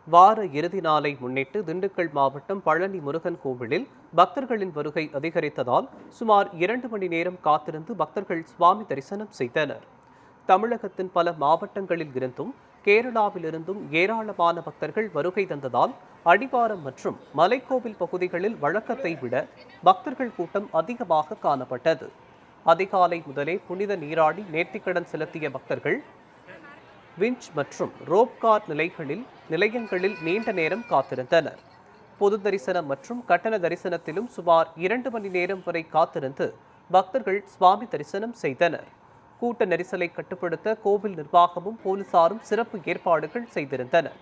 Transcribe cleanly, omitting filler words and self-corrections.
வார இறுதி நாளை முன்னிட்டு திண்டுக்கல் மாவட்டம் பழனி முருகன் கோவிலில் பக்தர்களின் வருகை அதிகரித்ததால் சுமார் 2 மணி நேரம் காத்திருந்து பக்தர்கள் சுவாமி தரிசனம் செய்தனர். தமிழகத்தின் பல மாவட்டங்களில் இருந்தும் கேரளாவிலிருந்தும் ஏராளமான பக்தர்கள் வருகை தந்ததால் அடிவாரம் மற்றும் மலைக்கோவில் பகுதிகளில் வழக்கத்தை விட பக்தர்கள் கூட்டம் அதிகமாக காணப்பட்டது. அதிகாலை முதலே புனித நீராடி நேர்த்திக்கடன் செலுத்திய பக்தர்கள் விஞ்ச் மற்றும் ரோப்கார் நிலையங்களில் நீண்ட நேரம் காத்திருந்தனர். பொது தரிசனம் மற்றும் கட்டண தரிசனத்திலும் சுமார் 2 மணி நேரம் வரை காத்திருந்து பக்தர்கள் சுவாமி தரிசனம் செய்தனர். கூட்ட நெரிசலை கட்டுப்படுத்த கோவில் நிர்வாகமும் போலீசாரும் சிறப்பு ஏற்பாடுகள் செய்திருந்தனர்.